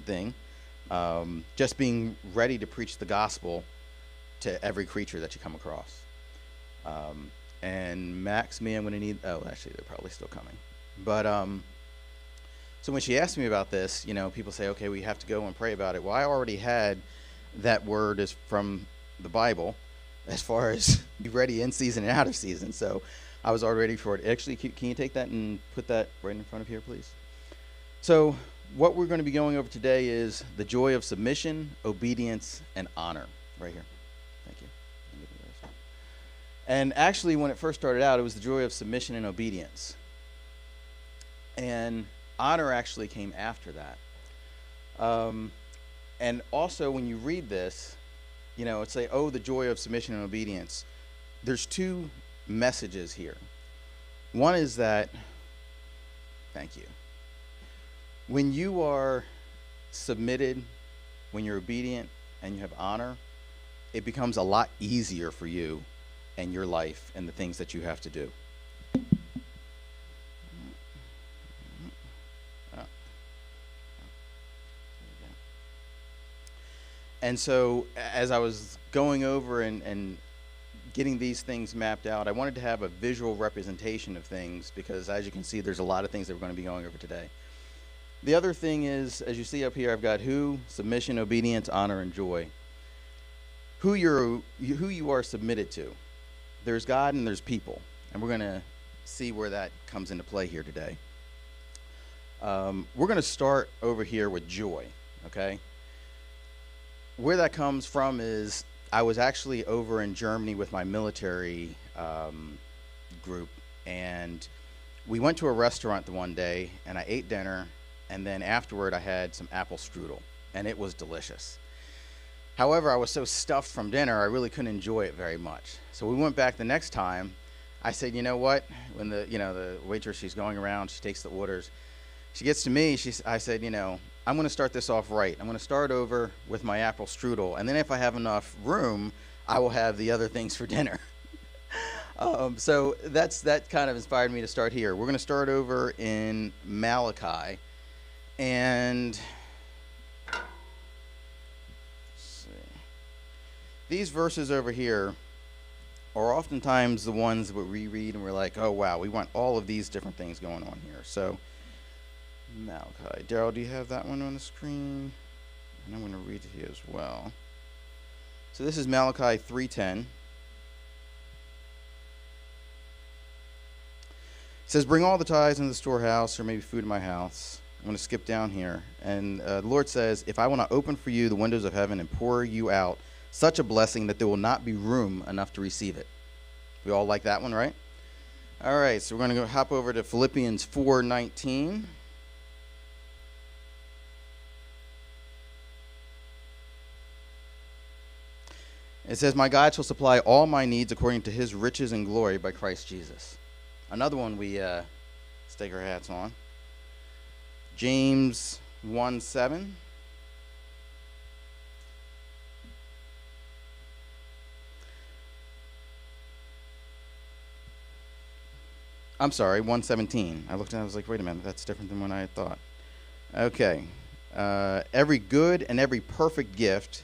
constant thing. Just being ready to preach the gospel to every creature that you come across. And Max, me, I'm going to need. Oh, actually, they're probably still coming. But so when she asked me about this, people say, okay, we have to go and pray about it. Well, I already had that word is from the Bible, as far as be ready in season and out of season. So I was already ready for it. Actually, can you take that and put that right in front of here, please? So what we're going to be going over today is the joy of submission, obedience, and honor. Right here. Thank you. And actually, when it first started out, it was the joy of submission and obedience. And honor actually came after that. And also, when you read this, it's like, oh, the joy of submission and obedience. There's two messages here. One is that, thank you. When you are submitted, when you're obedient, and you have honor, it becomes a lot easier for you and your life and the things that you have to do. And so as I was going over and getting these things mapped out, I wanted to have a visual representation of things because, as you can see, there's a lot of things that we're going to be going over today. The other thing is, as you see up here, I've got who, submission, obedience, honor, and joy. Who you are submitted to. There's God and there's people. And we're going to see where that comes into play here today. We're going to start over here with joy, okay? Where that comes from is I was actually over in Germany with my military group, and we went to a restaurant the one day, and I ate dinner, and then afterward I had some apple strudel, and it was delicious. However, I was so stuffed from dinner, I really couldn't enjoy it very much. So we went back the next time. I said, you know what? When the waitress, she's going around, she takes the orders. She gets to me, I said, I'm going to start this off right. I'm going to start over with my apple strudel, and then if I have enough room, I will have the other things for dinner. So that kind of inspired me to start here. We're going to start over in Malachi, and let's see. These verses over here are oftentimes the ones that we read and we're like, oh wow, we want all of these different things going on here. So Malachi. Daryl, do you have that one on the screen? And I'm going to read it here as well. So this is Malachi 3:10. It says, bring all the tithes into the storehouse, or maybe food in my house. I'm going to skip down here. And the Lord says, if I will not open for you the windows of heaven and pour you out such a blessing that there will not be room enough to receive it. We all like that one, right? All right, so we're going to go hop over to Philippians 4:19. It says, my God shall supply all my needs according to his riches and glory by Christ Jesus. Another one we stake our hats on. James 1:7. I'm sorry, 1:17. I looked at it, I was like, wait a minute, that's different than what I had thought. Okay. Every good and every perfect gift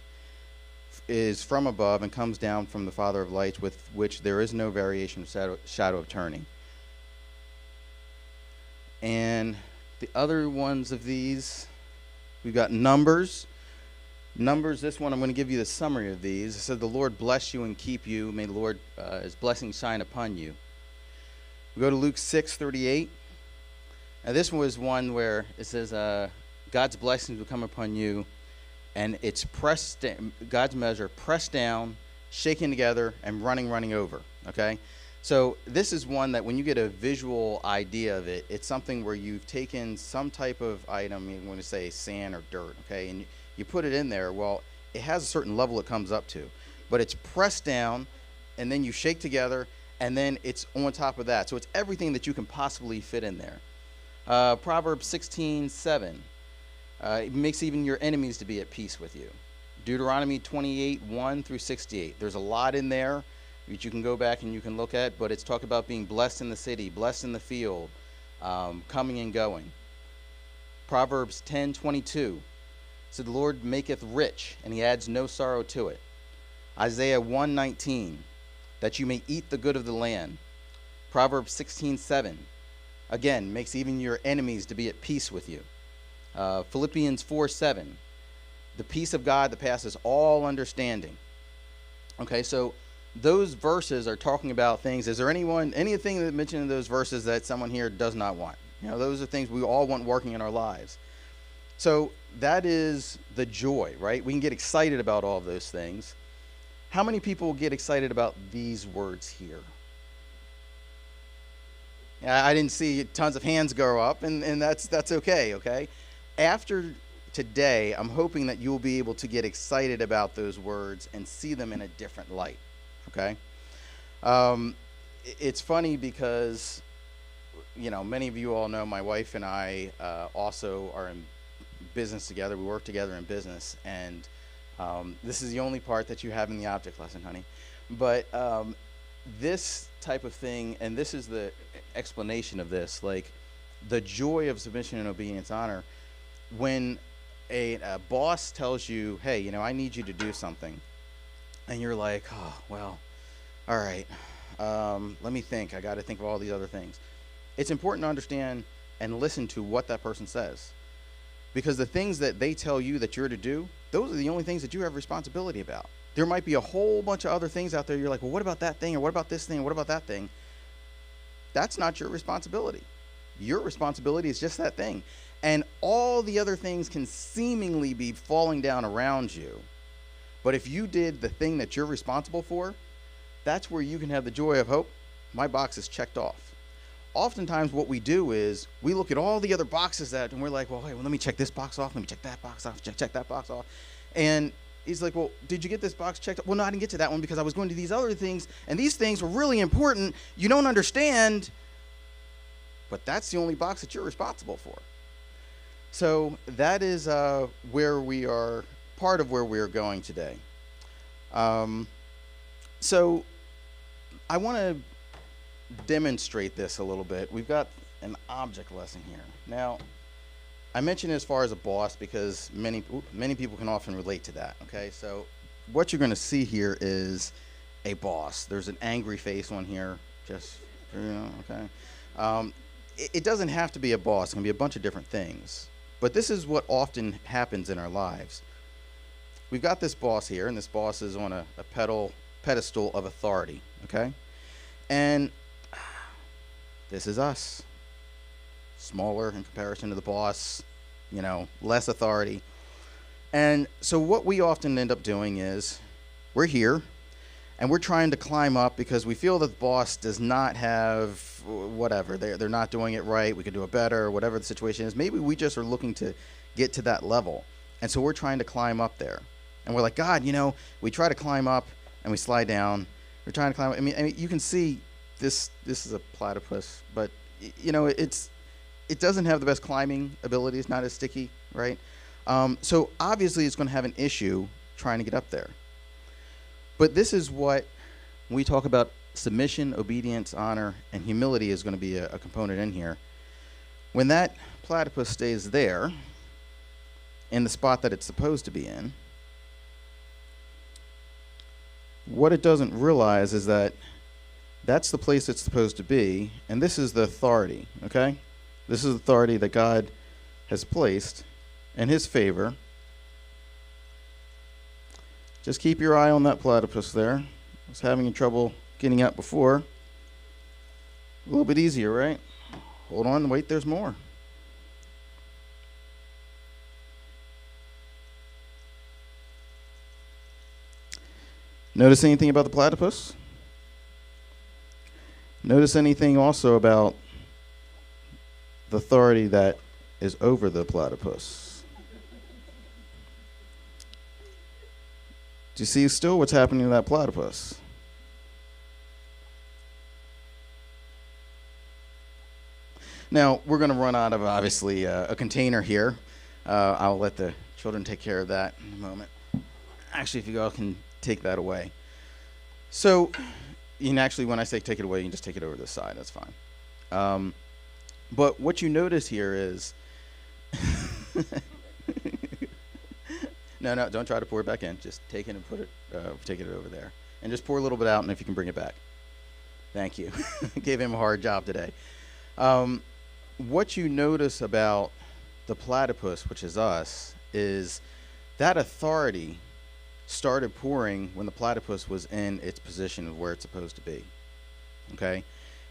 is from above and comes down from the Father of lights, with which there is no variation of shadow of turning. And the other ones of these, we've got Numbers. Numbers, this one, I'm going to give you the summary of these. It said, the Lord bless you and keep you. May the Lord, his blessing shine upon you. We go to Luke 6:38. Now this one was one where it says, God's blessings will come upon you, and it's God's measure, pressed down, shaken together, and running over, okay? So this is one that when you get a visual idea of it, it's something where you've taken some type of item, you want to say sand or dirt, okay, and you put it in there. Well, it has a certain level it comes up to, but it's pressed down, and then you shake together, and then it's on top of that. So it's everything that you can possibly fit in there. Proverbs 16:7. It makes even your enemies to be at peace with you. Deuteronomy 28:1 through 68. There's a lot in there which you can go back and you can look at, but it's talk about being blessed in the city, blessed in the field, coming and going. Proverbs 10:22. So the Lord maketh rich, and he adds no sorrow to it. Isaiah 1:19, that you may eat the good of the land. Proverbs 16:7, again, makes even your enemies to be at peace with you. Philippians 4:7, the peace of God that passes all understanding. Okay, so those verses are talking about things. Is there anything that mentioned in those verses that someone here does not want? Those are things we all want working in our lives. So that is the joy, right? We can get excited about all of those things. How many people get excited about these words here? I didn't see tons of hands go up, and that's okay. After today, I'm hoping that you'll be able to get excited about those words and see them in a different light, okay? It's funny because, many of you all know my wife and I also are in business together. We work together in business, and this is the only part that you have in the object lesson, honey. But this type of thing, and this is the explanation of this, like the joy of submission and obedience, honor, when a boss tells you, hey, I need you to do something, and you're like, oh, well, all right, let me think. I got to think of all these other things. It's important to understand and listen to what that person says, because the things that they tell you that you're to do, those are the only things that you have responsibility about. There might be a whole bunch of other things out there. You're like, well, what about that thing? Or what about this thing? Or what about that thing? That's not your responsibility. Your responsibility is just that thing. And all the other things can seemingly be falling down around you. But if you did the thing that you're responsible for, that's where you can have the joy of hope. My box is checked off. Oftentimes what we do is we look at all the other boxes and we're like, well, hey, let me check this box off. Let me check that box off. Check that box off. And he's like, well, did you get this box checked? Well, no, I didn't get to that one because I was going to these other things, and these things were really important. You don't understand, but that's the only box that you're responsible for. So that is where we are, part of where we are going today. So I want to demonstrate this a little bit. We've got an object lesson here. Now, I mentioned as far as a boss because many people can often relate to that, okay? So what you're going to see here is a boss. There's an angry face on here, just, okay? It doesn't have to be a boss. It can be a bunch of different things. But this is what often happens in our lives. We've got this boss here, and this boss is on a pedestal of authority, okay? And this is us. Smaller in comparison to the boss, less authority. And so what we often end up doing is we're here, and we're trying to climb up because we feel that the boss does not have whatever. They're not doing it right. We could do it better, whatever the situation is. Maybe we just are looking to get to that level. And so we're trying to climb up there. And we're like, God, we try to climb up and we slide down. We're trying to climb up. I mean, you can see this is a platypus, but it doesn't have the best climbing ability. It's not as sticky, right? So obviously it's going to have an issue trying to get up there. But this is what, when we talk about submission, obedience, honor, and humility is going to be a component in here. When that platypus stays there, in the spot that it's supposed to be in, what it doesn't realize is that that's the place it's supposed to be, and this is the authority, okay? This is authority that God has placed in his favor. Just keep your eye on that platypus there. I was having trouble getting up before. A little bit easier, right? Hold on, wait, there's more. Notice anything about the platypus? Notice anything also about the authority that is over the platypus? Do you see still what's happening to that platypus? Now, we're going to run out of, obviously, a container here. I'll let the children take care of that in a moment. Actually, if you all can take that away. So, actually, when I say take it away, you can just take it over to the side. That's fine. But what you notice here is No, don't try to pour it back in. Just take it and take it over there. And just pour a little bit out, and if you can bring it back. Thank you. Gave him a hard job today. What you notice about the platypus, which is us, is that authority started pouring when the platypus was in its position of where it's supposed to be. Okay?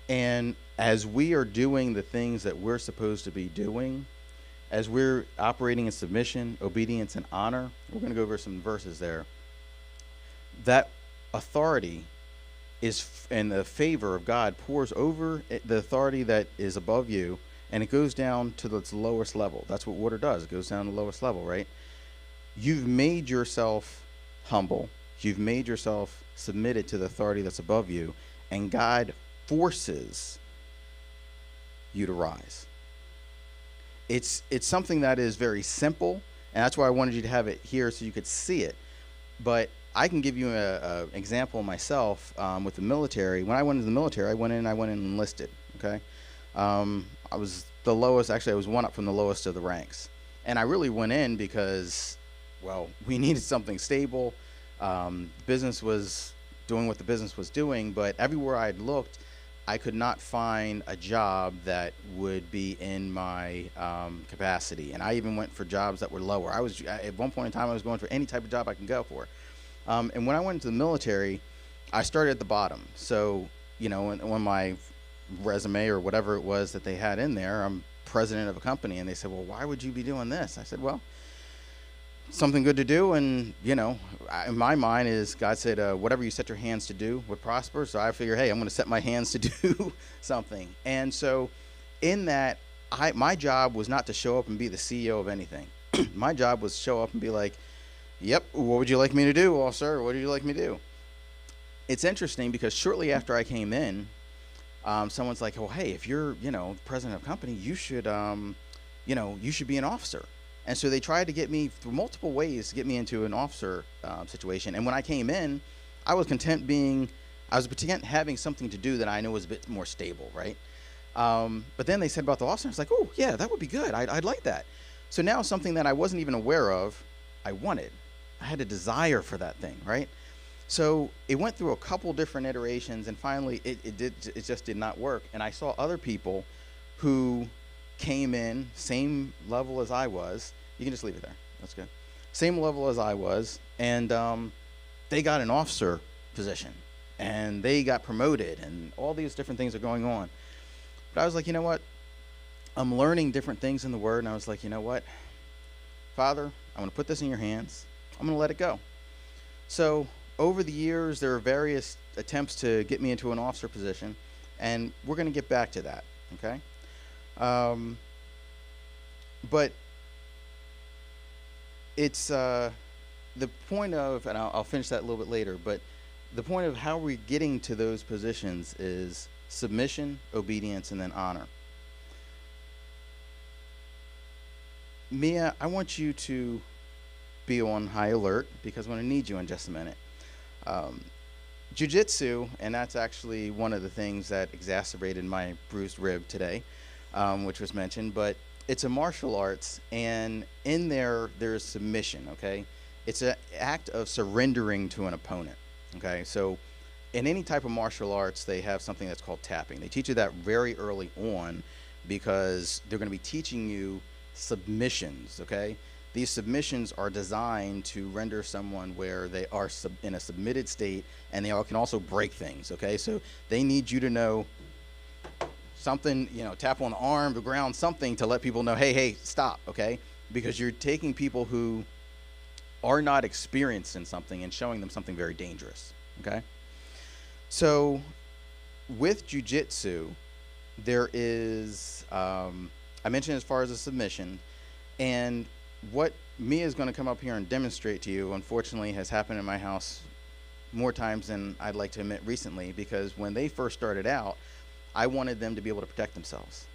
And as we are doing the things that we're supposed to be doing, as we're operating in submission, obedience, and honor, we're going to go over some verses there. That authority is, and the favor of God pours over the authority that is above you, and it goes down to its lowest level. That's what water does. It goes down to the lowest level, right? You've made yourself humble. You've made yourself submitted to the authority that's above you, and God forces you to rise. It's something that is very simple, and that's why I wanted you to have it here so you could see it. But I can give you an example myself with the military. When I went into the military, I went in and enlisted, okay? I was the lowest. Actually, I was one up from the lowest of the ranks. And I really went in because, well, we needed something stable. Business was doing what the business was doing, but everywhere I had looked, I could not find a job that would be in my capacity. And I even went for jobs that were lower. At one point in time, I was going for any type of job I can go for. And when I went into the military, I started at the bottom. So, on my resume or whatever it was that they had in there, I'm president of a company. And they said, well, why would you be doing this? I said, well, something good to do. And, in my mind is God said, whatever you set your hands to do would prosper. So I figure, hey, I'm going to set my hands to do something. And so in that, my job was not to show up and be the CEO of anything. My job was to show up and be like, yep, what would you like me to do? Well, sir, what would you like me to do? It's interesting because shortly after I came in, someone's like, well, hey, if you're, president of a company, you should be an officer. And so they tried to get me through multiple ways to get me into an officer situation. And when I came in, I was content having something to do that I know was a bit more stable, right? But then they said about the officer, I was like, oh, yeah, that would be good. I'd like that. So now something that I wasn't even aware of, I wanted. I had a desire for that thing, right? So it went through a couple different iterations, and finally it just did not work. And I saw other people who came in same level as I was. You can just leave it there. That's good. Same level as I was, and they got an officer position, and they got promoted, and all these different things are going on. But I was like, you know what? I'm learning different things in the Word, and I was like, you know what? Father, I'm going to put this in your hands. I'm going to let it go. So over the years, there are various attempts to get me into an officer position, and we're going to get back to that, okay? But it's the point of, and I'll finish that a little bit later, but the point of how we're getting to those positions is submission, obedience, and then honor. Mia, I want you to be on high alert because I'm going to need you in just a minute. Jiu-jitsu, and that's actually one of the things that exacerbated my bruised rib today, which was mentioned, but it's a martial arts, and in there's submission, okay? It's an act of surrendering to an opponent, okay? So in any type of martial arts, they have something that's called tapping. They teach you that very early on because they're going to be teaching you submissions, okay? These submissions are designed to render someone where they are in a submitted state, and they can also break things, okay? So they need you to know something, tap on the arm, the ground, something to let people know, hey, stop, okay? Because you're taking people who are not experienced in something and showing them something very dangerous, okay? So with jiu-jitsu, there is, I mentioned as far as a submission, and what Mia is going to come up here and demonstrate to you, unfortunately, has happened in my house more times than I'd like to admit recently, because when they first started out, I wanted them to be able to protect themselves,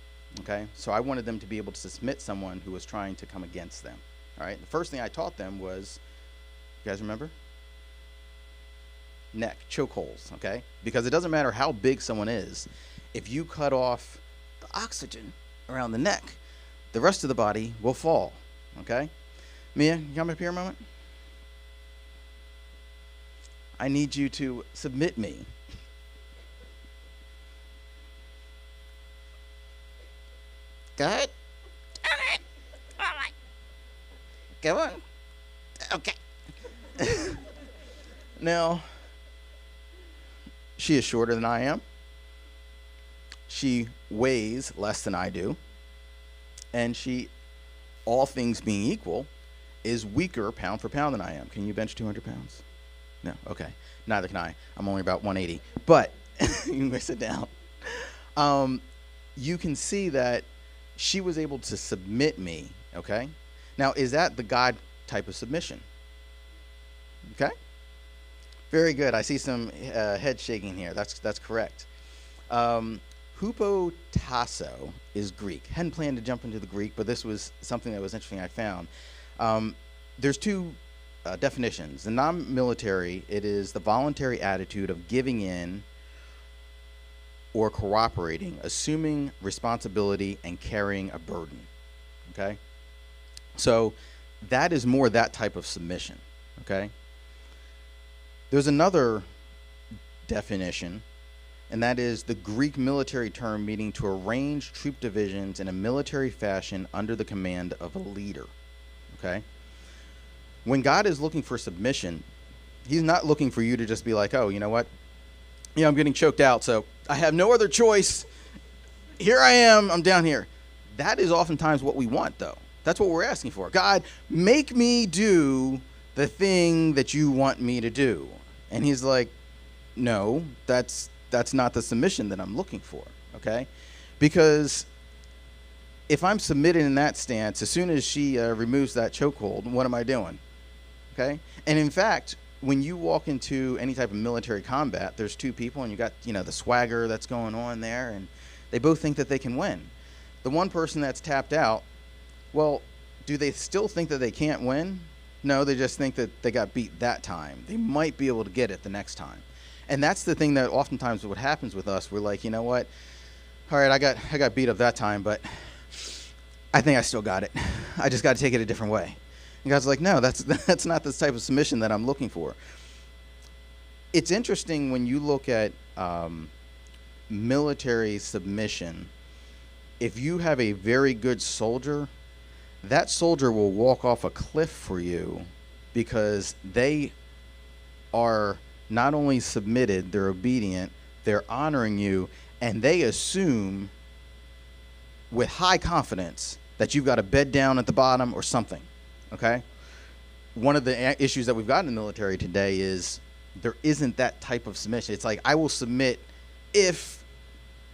okay? So I wanted them to be able to submit someone who was trying to come against them, all right? The first thing I taught them was, you guys remember? Neck, chokeholds, okay? Because it doesn't matter how big someone is, if you cut off the oxygen around the neck, the rest of the body will fall, okay? Mia, you come up here a moment? I need you to submit me. Go ahead. All right. All right. Go on. Okay. Now, she is shorter than I am. She weighs less than I do. And she, all things being equal, is weaker pound for pound than I am. Can you bench 200 pounds? No. Okay. Neither can I. I'm only about 180. But you can sit down. You can see that she was able to submit me. Okay. Now, is that the God type of submission? Okay. Very good. I see some head shaking here. That's correct. Hupotasso is Greek. Hadn't planned to jump into the Greek, but this was something that was interesting I found. There's two definitions. The non-military, it is the voluntary attitude of giving in or cooperating, assuming responsibility and carrying a burden. Okay? So that is more that type of submission. Okay? There's another definition, and that is the Greek military term meaning to arrange troop divisions in a military fashion under the command of a leader. Okay? When God is looking for submission, he's not looking for you to just be like, oh, you know what? Yeah, I'm getting choked out, so I have no other choice. Here I am. I'm down here. That is oftentimes what we want, though. That's what we're asking for. God, make me do the thing that you want me to do. And he's like, no, that's not the submission that I'm looking for, okay? Because if I'm submitted in that stance, as soon as she removes that chokehold, what am I doing? Okay? And in fact, when you walk into any type of military combat, there's two people, and you got, the swagger that's going on there, and they both think that they can win. The one person that's tapped out, well, do they still think that they can't win? No, they just think that they got beat that time. They might be able to get it the next time. And that's the thing that oftentimes what happens with us. We're like, you know what? All right, I got beat up that time, but I think I still got it. I just got to take it a different way. And God's like, no, that's not the type of submission that I'm looking for. It's interesting when you look at military submission. If you have a very good soldier, that soldier will walk off a cliff for you because they are not only submitted, they're obedient, they're honoring you, and they assume with high confidence that you've got a bed down at the bottom or something, okay? One of the issues that we've got in the military today is there isn't that type of submission. It's like, I will submit if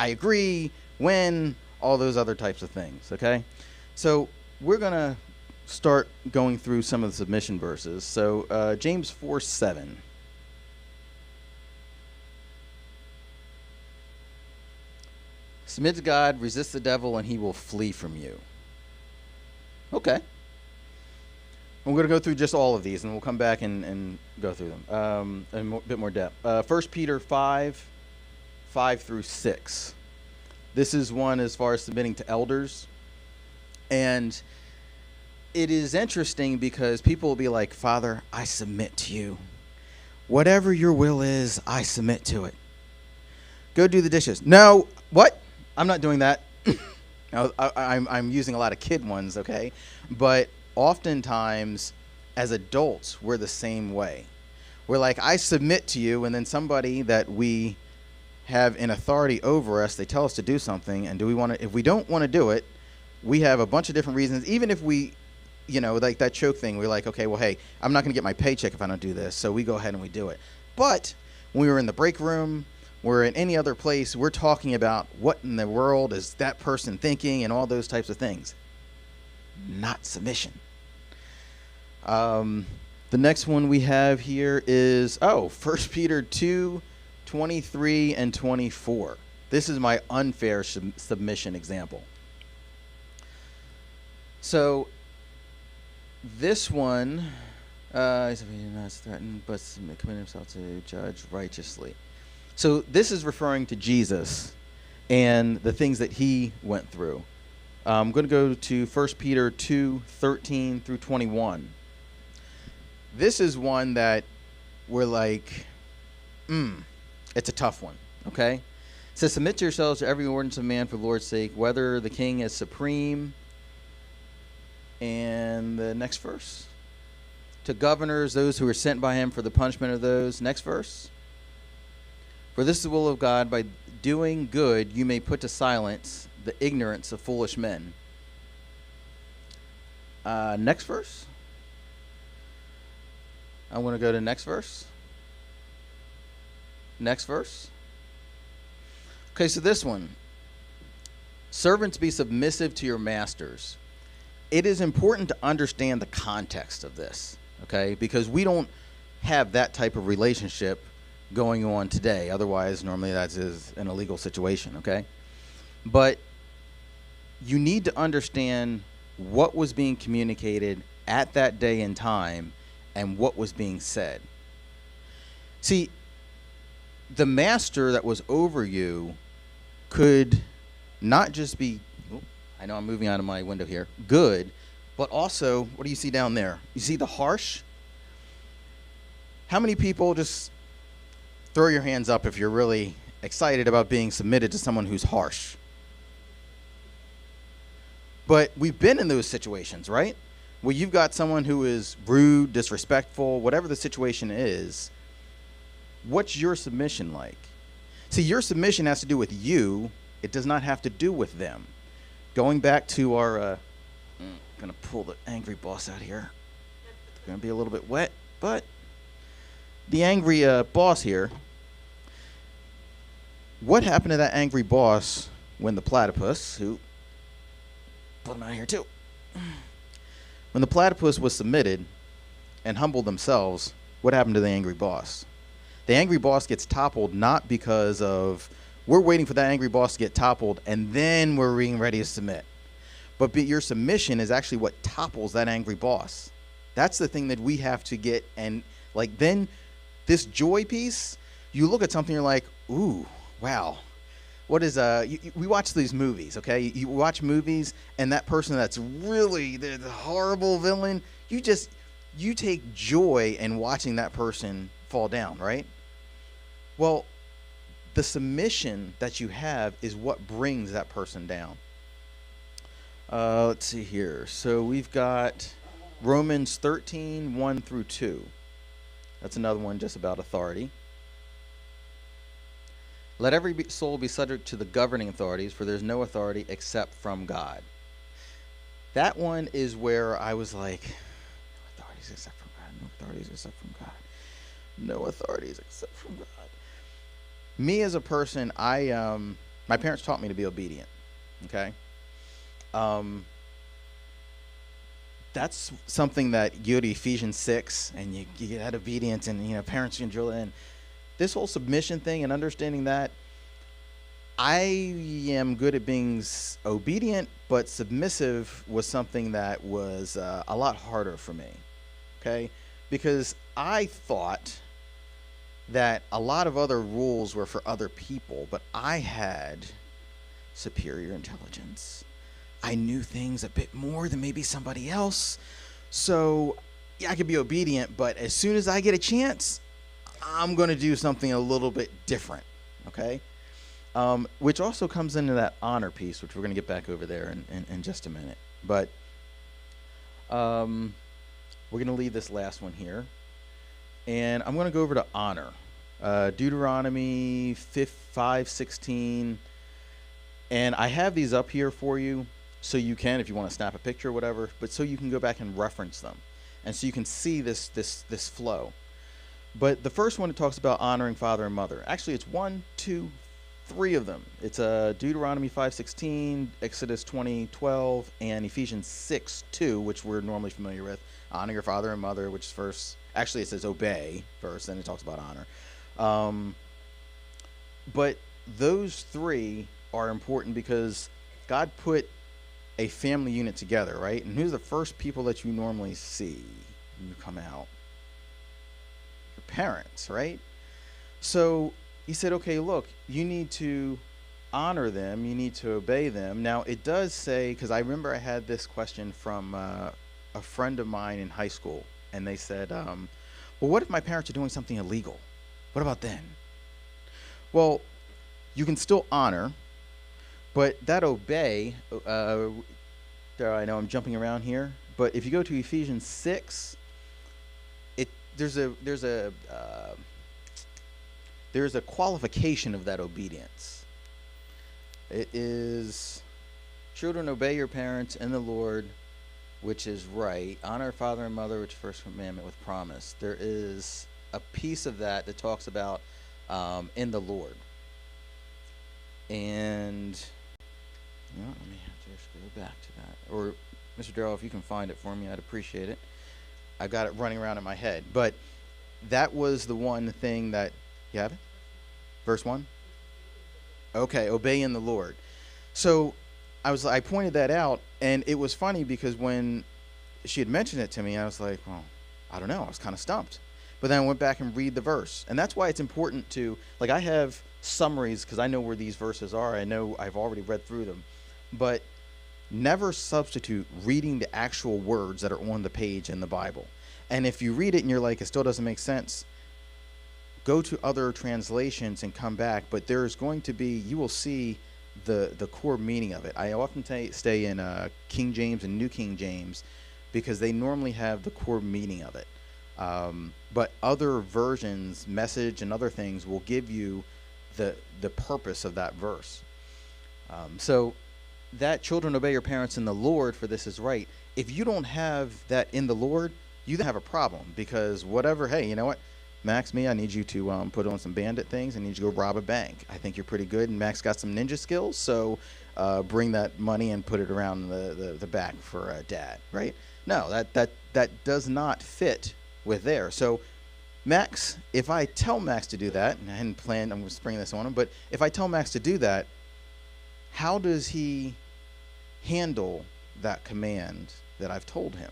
I agree, when, all those other types of things, okay? So we're going to start going through some of the submission verses. So James 4:7. Submit to God, resist the devil, and he will flee from you. Okay. I'm going to go through just all of these, and we'll come back and go through them in a bit more depth. 1 Peter 5:5-6. This is one as far as submitting to elders. And it is interesting because people will be like, Father, I submit to you. Whatever your will is, I submit to it. Go do the dishes. No, what? I'm not doing that. Now, I'm using a lot of kid ones, okay? But oftentimes, as adults, we're the same way. We're like, I submit to you, and then somebody that we have in authority over us, they tell us to do something, and if we don't want to do it, we have a bunch of different reasons. Even if we, like that choke thing, we're like, okay, well, hey, I'm not going to get my paycheck if I don't do this, so we go ahead and we do it. But when we were in the break room, we're in any other place, we're talking about what in the world is that person thinking and all those types of things. Not submission. The next one we have here is, 1 Peter 2:23 and 24. This is my unfair submission example. So this one, is not threatened, but commit himself to judge righteously. So this is referring to Jesus and the things that he went through. I'm going to go to 1 Peter 2:13-21. This is one that we're like, It's a tough one, okay? It says, submit yourselves to every ordinance of man for the Lord's sake, whether the king is supreme. And the next verse. To governors, those who are sent by him for the punishment of those. Next verse. For this is the will of God, by doing good you may put to silence the ignorance of foolish men. Next verse. I want to go to next verse. Next verse. Okay, so this one. Servants, be submissive to your masters. It is important to understand the context of this, okay? Because we don't have that type of relationship going on today. Otherwise, normally that is an illegal situation, okay? But you need to understand what was being communicated at that day and time and what was being said. See, the master that was over you could not just be, I know I'm moving out of my window here, good, but also, what do you see down there? You see the harsh? How many people, just throw your hands up if you're really excited about being submitted to someone who's harsh? But we've been in those situations, right? Where you've got someone who is rude, disrespectful, whatever the situation is. What's your submission like? See, your submission has to do with you. It does not have to do with them. Going back to our, I'm going to pull the angry boss out here. It's going to be a little bit wet, but the angry boss here. What happened to that angry boss when the platypus, who, put him out here too. When the platypus was submitted and humbled themselves, what happened to the angry boss? The angry boss gets toppled not because of, we're waiting for that angry boss to get toppled and then we're being ready to submit. But your submission is actually what topples that angry boss. That's the thing that we have to get. And like then this joy piece, you look at something, you're like, ooh, wow. What is we watch these movies, okay? You watch movies and that person that's really the horrible villain, you take joy in watching that person fall down, right? Well, the submission that you have is what brings that person down. Let's see here. So we've got Romans 13, 1 through 2. That's another one just about authority. Let every soul be subject to the governing authorities, for there's no authority except from God. That one is where I was like, no authorities except from God, no authorities except from God, no authorities except from God. Me as a person, my parents taught me to be obedient, okay? That's something that you go to Ephesians 6, and you get that obedience, and, parents can drill it in. This whole submission thing and understanding that, I am good at being obedient, but submissive was something that was a lot harder for me, okay? Because I thought that a lot of other rules were for other people, but I had superior intelligence. I knew things a bit more than maybe somebody else. So, yeah, I could be obedient, but as soon as I get a chance, I'm going to do something a little bit different, okay? Which also comes into that honor piece, which we're going to get back over there in just a minute. But we're going to leave this last one here. And I'm going to go over to honor. Deuteronomy 5:16. And I have these up here for you so you can, if you want to snap a picture or whatever, but so you can go back and reference them. And so you can see this flow. But the first one, it talks about honoring father and mother. Actually, it's 1, 2, 3 of them. It's Deuteronomy 5:16, Exodus 20:12, and Ephesians 6:2, which we're normally familiar with. Honor your father and mother, which is first. Actually, it says obey first, then it talks about honor. But those 3 are important because God put a family unit together, right? And who's the first people that you normally see when you come out? Your parents, right? So he said, okay, look, you need to honor them. You need to obey them. Now, it does say, because I remember I had this question from a friend of mine in high school, and they said, well, what if my parents are doing something illegal? What about then? Well, you can still honor, but that obey, there, I know I'm jumping around here, but if you go to Ephesians 6, it there's a qualification of that obedience. It is, children, obey your parents in the Lord, which is right. Honor father and mother, which is first commandment with promise. There is a piece of that that talks about in the Lord. And you know, let me have to just go back to that. Or Mr. Darrell, if you can find it for me, I'd appreciate it. I've got it running around in my head. But that was the one thing that, you have it? Verse 1? Okay, obey in the Lord. So I pointed that out, and it was funny because when she had mentioned it to me, I was like, well, I don't know. I was kind of stumped. But then I went back and read the verse. And that's why it's important to, like, I have summaries because I know where these verses are. I know I've already read through them. But never substitute reading the actual words that are on the page in the Bible. And if you read it and you're like, it still doesn't make sense, go to other translations and come back. But there's going to be, you will see the core meaning of it. I often stay in King James and New King James because they normally have the core meaning of it. But other versions, Message and other things, will give you the purpose of that verse. So that children obey your parents in the Lord, for this is right. If you don't have that in the Lord, you then have a problem, because whatever, hey, you know what? Max, I need you to put on some bandit things. I need you to go rob a bank. I think you're pretty good, and Max got some ninja skills, so bring that money and put it around the back for Dad, right? No, that does not fit with there. So Max, if I tell Max to do that, and I hadn't planned, I'm going to spring this on him, but if I tell Max to do that, how does he handle that command that I've told him?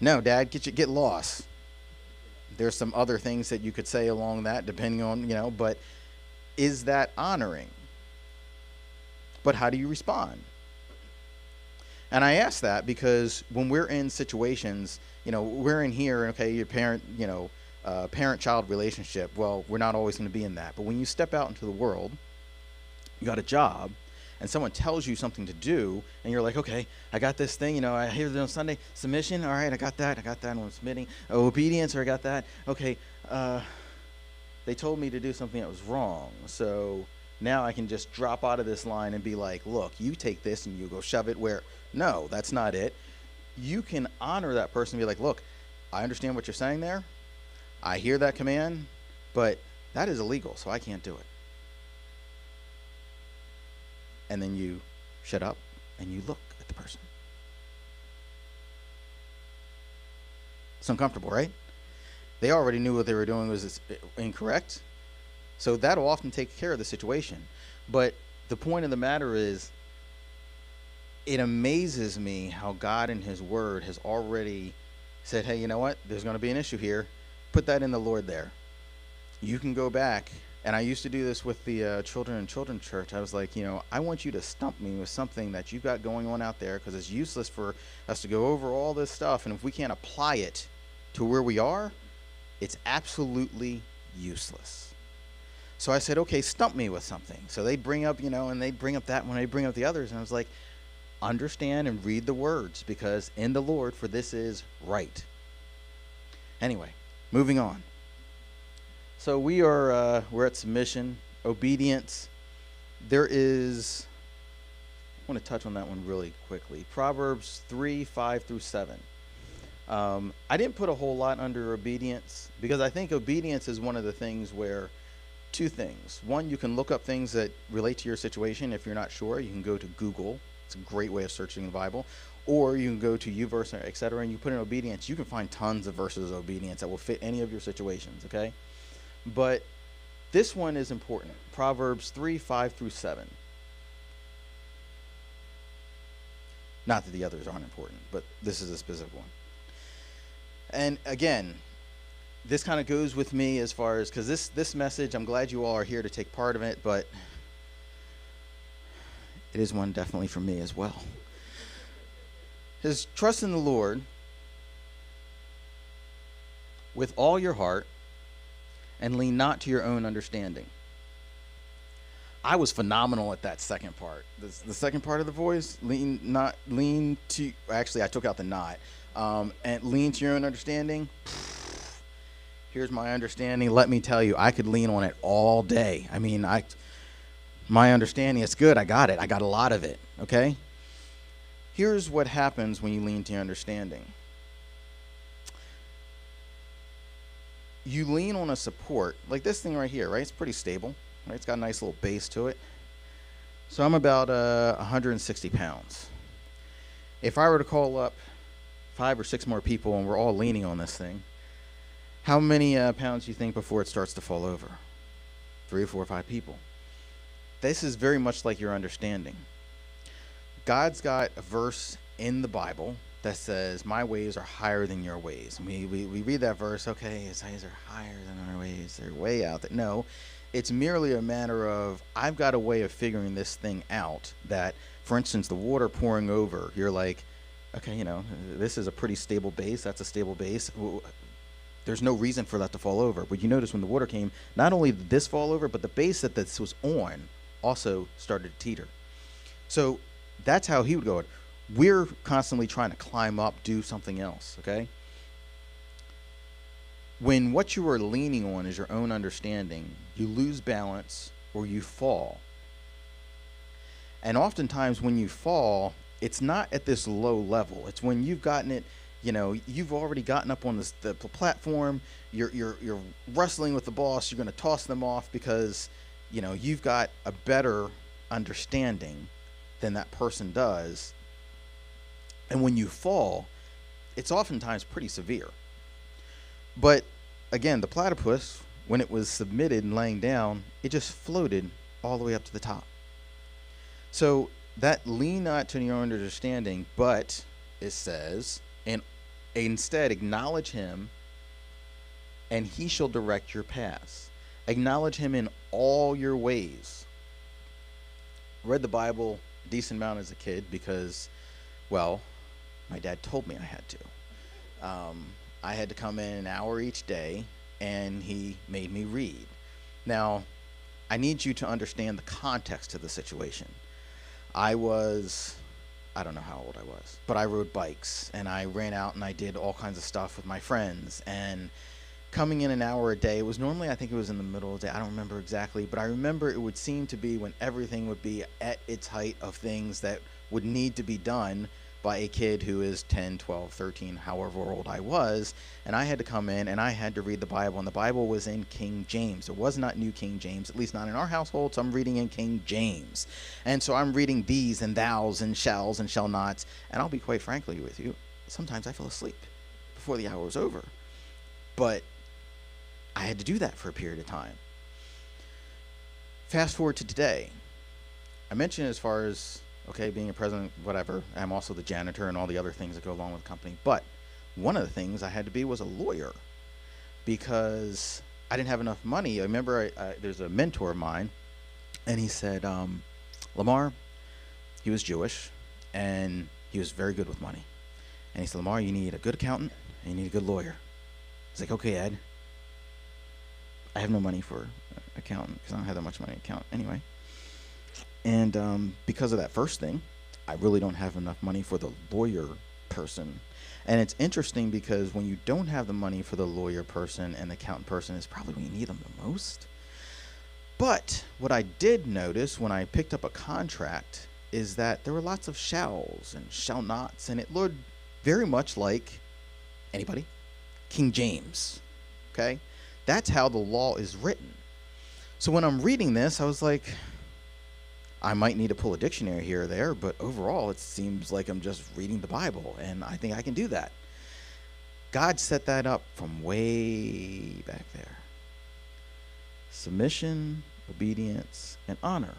No, Dad, get lost. There's some other things that you could say along that, depending on, but is that honoring? But how do you respond? And I ask that because when we're in situations, we're in here, okay, your parent-child relationship, well, we're not always going to be in that. But when you step out into the world, you got a job, and someone tells you something to do, and you're like, okay, I got this thing, I hear it on Sunday, submission, all right, I got that, and I'm submitting. Obedience, or I got that. Okay, they told me to do something that was wrong, so now I can just drop out of this line and be like, look, you take this and you go shove it where, no, that's not it. You can honor that person and be like, look, I understand what you're saying there. I hear that command, but that is illegal, so I can't do it. And then you shut up and you look at the person. It's uncomfortable, right? They already knew what they were doing was incorrect. So that'll often take care of the situation. But the point of the matter is, it amazes me how God in his word has already said, hey, you know what? There's going to be an issue here. Put that in the Lord there. You can go back. And I used to do this with the children in children's church. I was like, I want you to stump me with something that you've got going on out there, because it's useless for us to go over all this stuff. And if we can't apply it to where we are, it's absolutely useless. So I said, okay, stump me with something. So they bring up, and they bring up that one, they bring up the others. And I was like, understand and read the words, because in the Lord, for this is right. Anyway, moving on. So we're at submission, obedience. I want to touch on that one really quickly. Proverbs 3:5-7. I didn't put a whole lot under obedience, because I think obedience is one of the things where two things. One, you can look up things that relate to your situation. If you're not sure, you can go to Google. It's a great way of searching the Bible. Or you can go to YouVerse, etc., and you put in obedience. You can find tons of verses of obedience that will fit any of your situations, okay? But this one is important. Proverbs 3:5-7. Not that the others aren't important, but this is a specific one. And again, this kind of goes with me as far as, because this message, I'm glad you all are here to take part of it, but it is one definitely for me as well. Is trust in the Lord with all your heart and lean not to your own understanding. I was phenomenal at that second part. The second part of the voice, lean to. Actually, I took out the not, and lean to your own understanding. Here's my understanding. Let me tell you, I could lean on it all day. I mean, my understanding, it's good. I got it. I got a lot of it. Okay. Here's what happens when you lean to your understanding. You lean on a support like this thing right here, right? It's pretty stable. Right, it's got a nice little base to it. So I'm about 160 pounds. If I were to call up 5 or 6 more people and we're all leaning on this thing, how many pounds do you think before it starts to fall over? 3 or 4 or 5 people. This is very much like your understanding. God's got a verse in the Bible that says, my ways are higher than your ways. And we read that verse, okay, his ways are higher than our ways. They're way out there. No. It's merely a matter of, I've got a way of figuring this thing out that, for instance, the water pouring over, you're like, okay, this is a pretty stable base. That's a stable base. There's no reason for that to fall over. But you notice when the water came, not only did this fall over, but the base that this was on also started to teeter. So that's how he would go. We're constantly trying to climb up, do something else, okay? When what you are leaning on is your own understanding, you lose balance or you fall. And oftentimes when you fall, it's not at this low level. It's when you've gotten it, you've already gotten up on the platform, you're wrestling with the boss, you're going to toss them off because, you've got a better understanding than that person does. And when you fall, it's oftentimes pretty severe. But again, the platypus, when it was submitted and laying down, it just floated all the way up to the top. So that lean not to your own understanding, but it says, and instead acknowledge him, and he shall direct your paths. Acknowledge him in all your ways. Read the Bible a decent amount as a kid because, well, my dad told me I had to. I had to come in an hour each day, and he made me read. Now, I need you to understand the context of the situation. I don't know how old I was, but I rode bikes, and I ran out, and I did all kinds of stuff with my friends, and coming in an hour a day, it was normally, I think it was in the middle of the day, I don't remember exactly, but I remember it would seem to be when everything would be at its height of things that would need to be done by a kid who is 10, 12, 13, however old I was, and I had to come in and I had to read the Bible, and the Bible was in King James. It was not New King James, at least not in our household, so I'm reading in King James. And so I'm reading these and thous and shalls and shall nots, and I'll be quite frankly with you, sometimes I fell asleep before the hour was over. But I had to do that for a period of time. Fast forward to today. I mentioned as far as being a president, whatever. I'm also the janitor and all the other things that go along with the company. But one of the things I had to be was a lawyer because I didn't have enough money. I remember there's a mentor of mine, and he said, Lamar, he was Jewish, and he was very good with money. And he said, Lamar, you need a good accountant, and you need a good lawyer. I was like, okay, Ed. I have no money for an accountant because I don't have that much money to account anyway. And because of that first thing, I really don't have enough money for the lawyer person. And it's interesting because when you don't have the money for the lawyer person and the accountant person is probably when you need them the most. But what I did notice when I picked up a contract is that there were lots of shalls and shall nots, and it looked very much like, anybody? King James, okay? That's how the law is written. So when I'm reading this, I was like, I might need to pull a dictionary here or there, but overall it seems like I'm just reading the Bible, and I think I can do that. God set that up from way back there. Submission, obedience, and honor.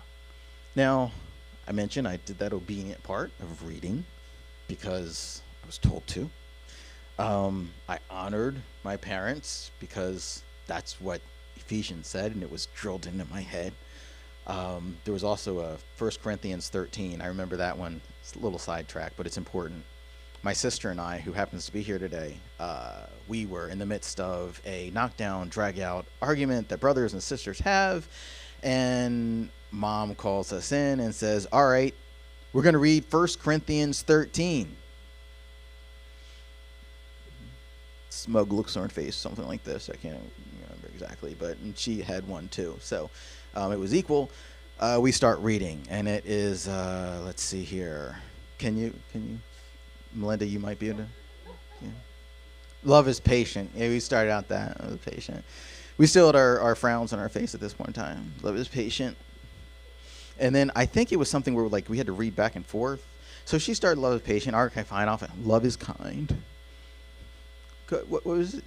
Now, I mentioned I did that obedient part of reading because I was told to. I honored my parents because that's what Ephesians said, and it was drilled into my head. There was also a 1 Corinthians 13. I remember that one. It's a little sidetrack, but it's important. my sister and I, who happens to be here today, we were in the midst of a knockdown, drag-out argument that brothers and sisters have, and Mom calls us in and says, all right, we're going to read 1 Corinthians 13. Smug looks on her face, something like this. I can't remember exactly, but and she had one too. So it was equal. We start reading, and it is, let's see here. Can you, Melinda, you might be able to. Yeah. Love is patient. Yeah, we started out that. Love is patient. We still had our frowns on our face at this point in time. Love is patient. And then I think it was something where like we had to read back and forth. So she started love is patient. Okay, fine, off. Love is kind. What was it?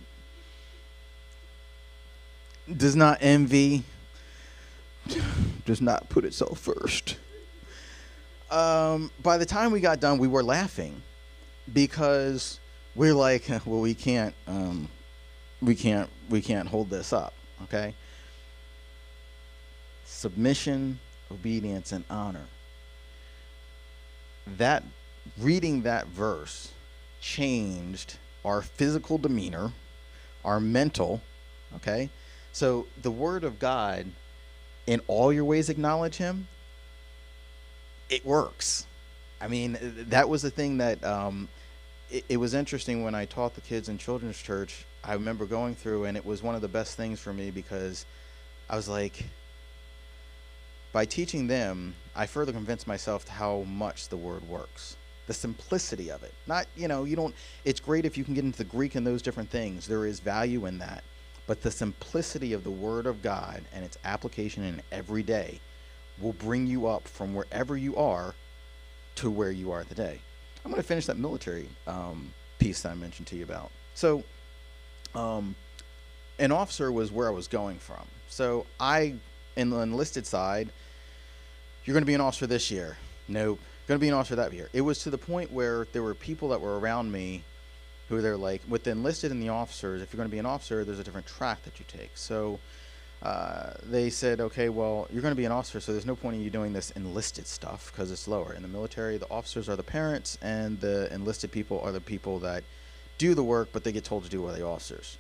Does not envy. Does not put itself first. By the time we got done, we were laughing because we're like, well, we can't hold this up. Okay. Submission, obedience, and honor. That reading that verse changed our physical demeanor, our mental, okay? So the word of God, in all your ways acknowledge him, it works. I mean, that was the thing that, it was interesting when I taught the kids in children's church. I remember going through, and it was one of the best things for me because I was like, by teaching them, I further convinced myself to how much the word works. The simplicity of it. Not, you don't, it's great if you can get into the Greek and those different things. There is value in that. But the simplicity of the Word of God and its application in every day will bring you up from wherever you are to where you are today. I'm going to finish that military piece that I mentioned to you about. So, an officer was where I was going from. So in the enlisted side, you're going to be an officer this year. Nope. Going to be an officer that year. It was to the point where there were people that were around me who they're like, with the enlisted and the officers, if you're going to be an officer, there's a different track that you take. So they said, okay, well, you're going to be an officer, so there's no point in you doing this enlisted stuff because it's lower. In the military, the officers are the parents, and the enlisted people are the people that do the work, but they get told to do it by the officers.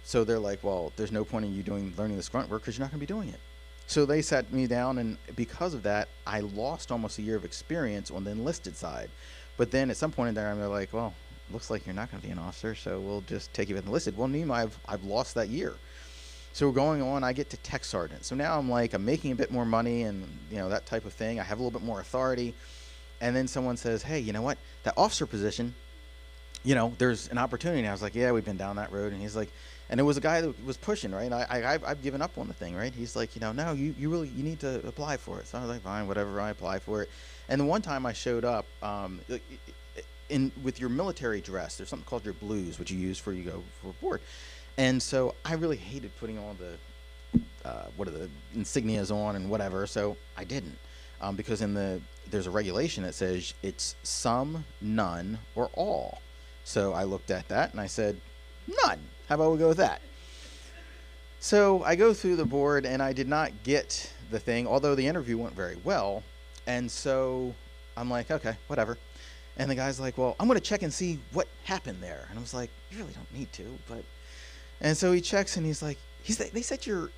So they're like, well, there's no point in you learning this grunt work because you're not going to be doing it. So they sat me down, and because of that, I lost almost a year of experience on the enlisted side. But then at some point in time, they're like, well, looks like you're not going to be an officer, so we'll just take you as enlisted. Well, meanwhile, I've lost that year. So we're going on, I get to tech sergeant. So now I'm making a bit more money and, that type of thing. I have a little bit more authority. And then someone says, hey, you know what? That officer position, there's an opportunity. And I was like, yeah, we've been down that road. And he's like, and it was a guy that was pushing, right? I've given up on the thing, right? He's like, no, you need to apply for it. So I was like, fine, whatever, I apply for it. And the one time I showed up, with your military dress, there's something called your blues, which you use for you go for board. And so I really hated putting all the insignias on and whatever. So I didn't, because there's a regulation that says it's some, none, or all. So I looked at that and I said, none. How about we go with that? So I go through the board and I did not get the thing, although the interview went very well. And so I'm like, okay, whatever. And the guy's like, well, I'm going to check and see what happened there. And I was like, you really don't need to, but. And so he checks and he's like, they said your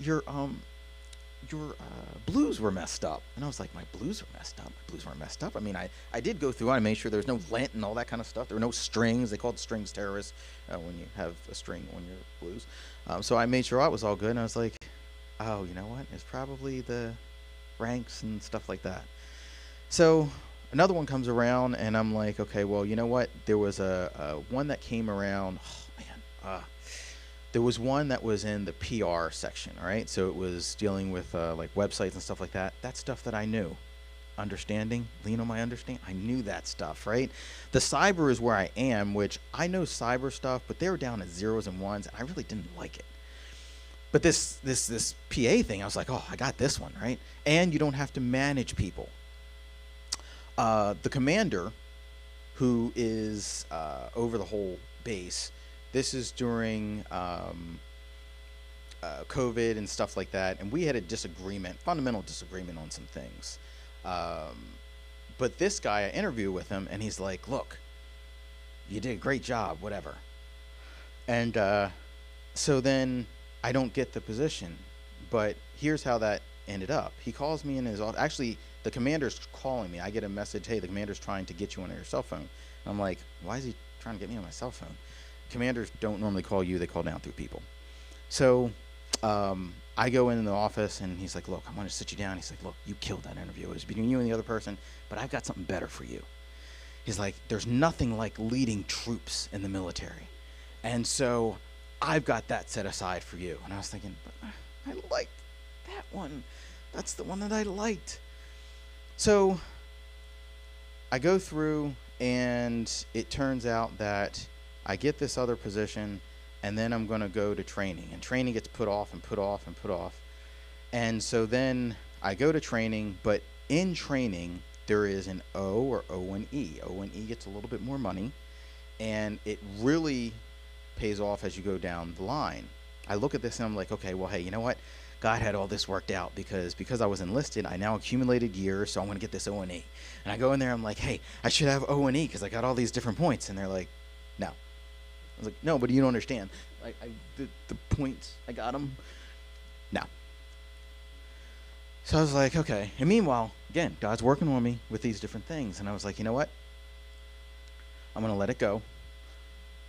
blues were messed up. And I was like, my blues were messed up. My blues weren't messed up. I mean, I did go through. I made sure there was no lint and all that kind of stuff. There were no strings. They called strings terrorists when you have a string on your blues. So I made sure it was all good. And I was like, oh, you know what? It's probably the ranks and stuff like that. So another one comes around and I'm like, okay, well, you know what? There was a one that came around. Oh, man. There was one that was in the PR section, right? So it was dealing with like websites and stuff like that. That's stuff that I knew. Lean on my understanding. I knew that stuff, right? The cyber is where I am, which I know cyber stuff, but they were down at zeros and ones, and I really didn't like it. But this PA thing, I was like, oh, I got this one, right? And you don't have to manage people. The commander, who is over the whole base. This is during COVID and stuff like that, and we had a fundamental disagreement on some things. But this guy, I interviewed with him, and he's like, look, you did a great job, whatever. And so then I don't get the position. But here's how that ended up. He calls me in his office. Actually, the commander's calling me. I get a message, hey, the commander's trying to get you on your cell phone. I'm like, why is he trying to get me on my cell phone? Commanders don't normally call you. They call down through people. So I go in the office, and he's like, look, I want to sit you down. He's like, look, you killed that interview. It was between you and the other person, but I've got something better for you. He's like, there's nothing like leading troops in the military. And so I've got that set aside for you. And I was thinking, but I liked that one. That's the one that I liked. So I go through, and it turns out that I get this other position, and then I'm going to go to training. And training gets put off and put off and put off. And so then I go to training, but in training, there is an O or O&E. O&E gets a little bit more money, and it really pays off as you go down the line. I look at this, and I'm like, okay, well, hey, you know what? God had all this worked out because I was enlisted, I now accumulated years, so I'm going to get this O&E. And I go in there, I'm like, hey, I should have O&E because I got all these different points. And they're like, no. I was like, no, but you don't understand. The points, I got them. No. So I was like, okay. And meanwhile, again, God's working on me with these different things. And I was like, you know what? I'm going to let it go.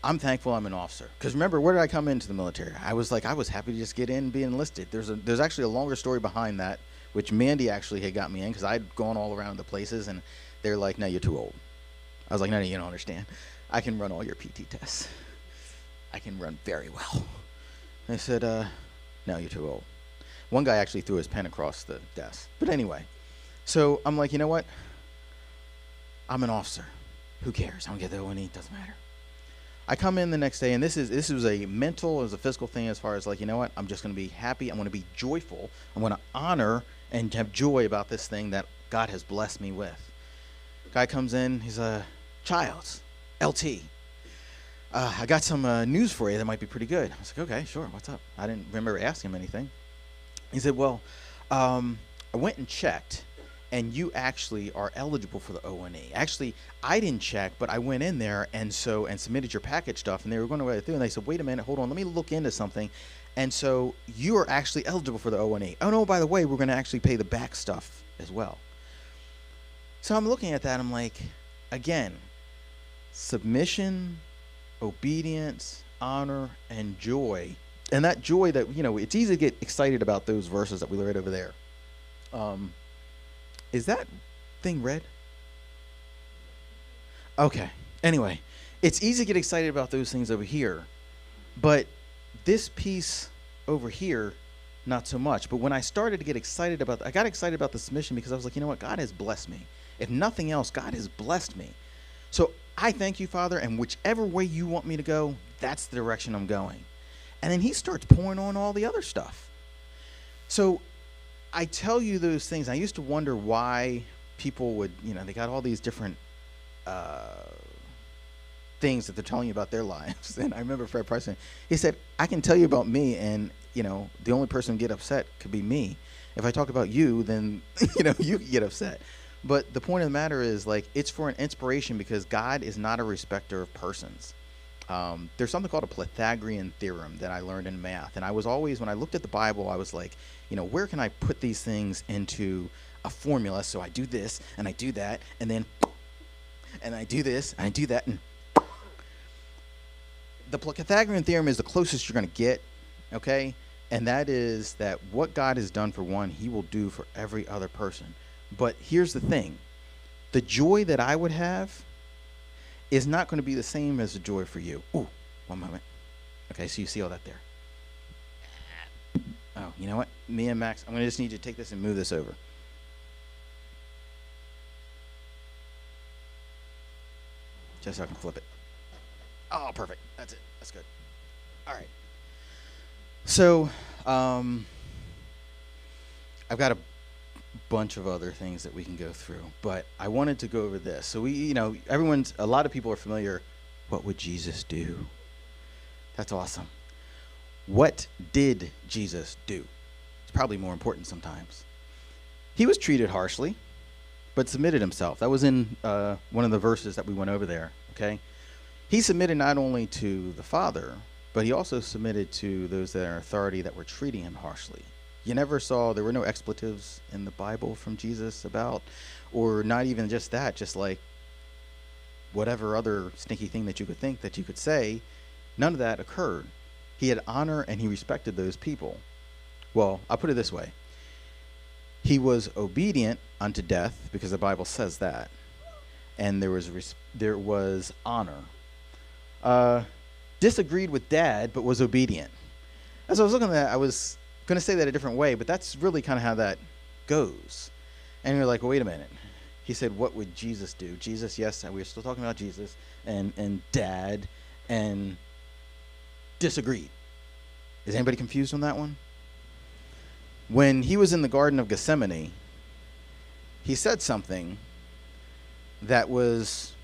I'm thankful I'm an officer. Because remember, where did I come into the military? I was happy to just get in and be enlisted. There's actually a longer story behind that, which Mandy actually had got me in because I'd gone all around the places, and they're like, no, you're too old. I was like, no, you don't understand. I can run all your PT tests. I can run very well. They said, no, you're too old. One guy actually threw his pen across the desk. But anyway, so I'm like, you know what? I'm an officer. Who cares? I don't get the O&E. It doesn't matter. I come in the next day, and this was a mental as a physical thing as far as like, you know what? I'm just going to be happy. I'm going to be joyful. I'm going to honor and have joy about this thing that God has blessed me with. Guy comes in. He's Childs, LT. I got some news for you that might be pretty good. I was like, okay, sure. What's up? I didn't remember asking him anything. He said, well, I went and checked, and you actually are eligible for the O&E. Actually, I didn't check, but I went in there and submitted your package stuff, and they were going to go through, and they said, wait a minute, hold on, let me look into something. And so you are actually eligible for the O&E. Oh, no, by the way, we're going to actually pay the back stuff as well. So I'm looking at that, I'm like, again, submission, obedience, honor, and joy. And that joy that, it's easy to get excited about those verses that we read over there. Is that thing red? Okay. Anyway, it's easy to get excited about those things over here. But this piece over here, not so much. But when I started to get excited I got excited about the submission because I was like, you know what? God has blessed me. If nothing else, God has blessed me. So I thank you, Father, and whichever way you want me to go, that's the direction I'm going. And then he starts pouring on all the other stuff. So I tell you those things. I used to wonder why people would, they got all these different things that they're telling you about their lives. And I remember Fred Price, he said, I can tell you about me, and, the only person who get upset could be me. If I talk about you, then, you get upset. But the point of the matter is, it's for an inspiration because God is not a respecter of persons. There's something called a Pythagorean theorem that I learned in math. And I was always, when I looked at the Bible, I was like, where can I put these things into a formula? So I do this, and I do that, and then, and I do this, and I do that. And the Pythagorean theorem is the closest you're going to get, okay? And that is that what God has done for one, he will do for every other person. But here's the thing. The joy that I would have is not going to be the same as the joy for you. Ooh, one moment. Okay, so you see all that there. Oh, you know what? Me and Max, I'm going to just need you to take this and move this over. Just so I can flip it. Oh, perfect. That's it. That's good. All right. So, I've got a bunch of other things that we can go through, but I wanted to go over this. So a lot of people are familiar. What would Jesus do? That's awesome. What did Jesus do? It's probably more important sometimes. He was treated harshly, but submitted himself. That was in one of the verses that we went over there, okay? He submitted not only to the Father, but he also submitted to those that are in authority that were treating him harshly. You never saw, there were no expletives in the Bible from Jesus about, or not even just that, just like whatever other stinky thing that you could think that you could say, none of that occurred. He had honor and he respected those people. Well, I'll put it this way. He was obedient unto death, because the Bible says that. And there was honor. Disagreed with dad, but was obedient. As I was looking at that, I was going to say that a different way, but that's really kind of how that goes. And you're like, well, wait a minute. He said, what would Jesus do? Jesus, yes, we were still talking about Jesus and dad, and disagreed. Is anybody confused on that one? When he was in the Garden of Gethsemane, he said something that was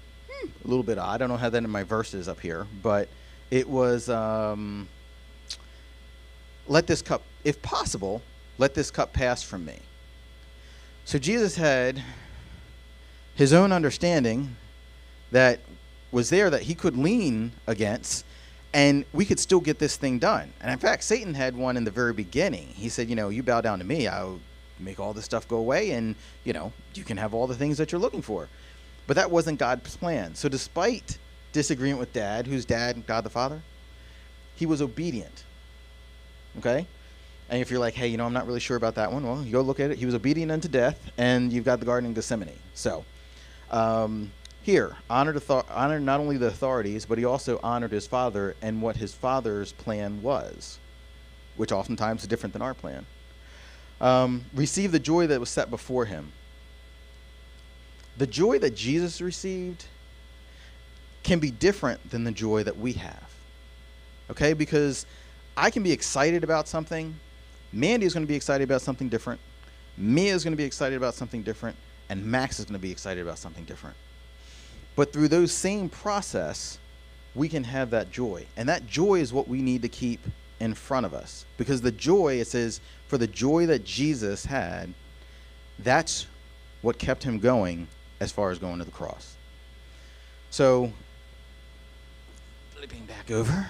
a little bit odd. I don't know how that in my verses up here, but it was, let this cup, if possible, let this cup pass from me. So Jesus had his own understanding that was there that he could lean against, and we could still get this thing done. And in fact, Satan had one in the very beginning. He said, you bow down to me, I'll make all this stuff go away, and, you can have all the things that you're looking for. But that wasn't God's plan. So despite disagreement with dad, who's dad, God the Father, he was obedient. Okay? And if you're like, hey, I'm not really sure about that one, well, you go look at it. He was obedient unto death, and you've got the Garden of Gethsemane. So, here, honored not only the authorities, but he also honored his father and what his father's plan was, which oftentimes is different than our plan. Received the joy that was set before him. The joy that Jesus received can be different than the joy that we have. Okay? Because I can be excited about something. Mandy is going to be excited about something different. Mia is going to be excited about something different. And Max is going to be excited about something different. But through those same process, we can have that joy. And that joy is what we need to keep in front of us. Because the joy, it says, for the joy that Jesus had, that's what kept him going as far as going to the cross. So, flipping back over.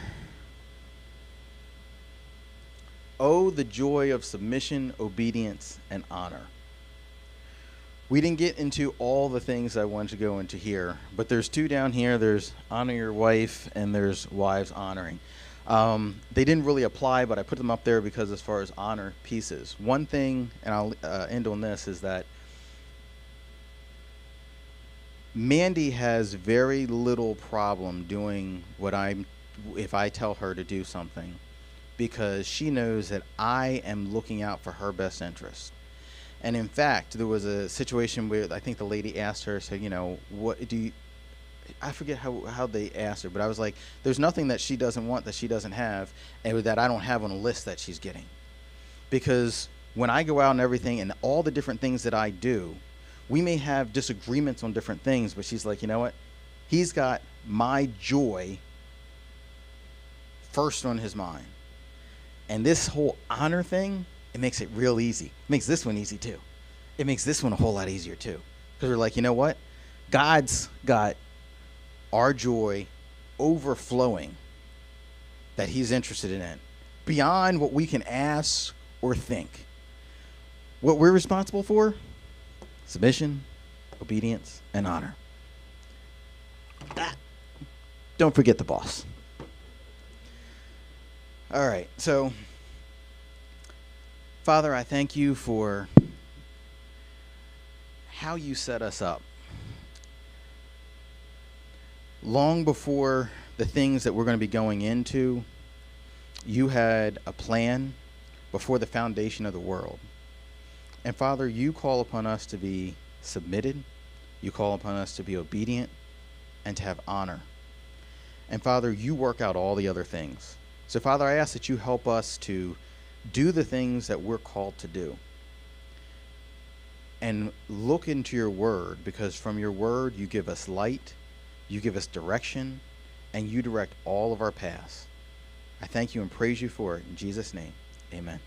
Oh, the joy of submission, obedience, and honor. We didn't get into all the things I wanted to go into here, but there's two down here. There's honor your wife, and there's wives honoring. They didn't really apply, but I put them up there because as far as honor pieces. One thing, and I'll end on this, is that Mandy has very little problem doing if I tell her to do something, because she knows that I am looking out for her best interest. And in fact, there was a situation where I think the lady asked her, said, what do you, I forget how they asked her, but I was like, there's nothing that she doesn't want that she doesn't have, and that I don't have on a list that she's getting. Because when I go out and everything and all the different things that I do, we may have disagreements on different things, but she's like, you know what? He's got my joy first on his mind. And this whole honor thing, it makes it real easy. It makes this one easy too. It makes this one a whole lot easier too. Because we're like, you know what? God's got our joy overflowing that he's interested in, beyond what we can ask or think. What we're responsible for? Submission, obedience, and honor. Don't forget the boss. All right, so Father, I thank you for how you set us up. Long before the things that we're going to be going into, you had a plan before the foundation of the world. And Father, you call upon us to be submitted. You call upon us to be obedient and to have honor. And Father, you work out all the other things. So Father, I ask that you help us to do the things that we're called to do. And look into your word, because from your word you give us light, you give us direction, and you direct all of our paths. I thank you and praise you for it. In Jesus' name, amen.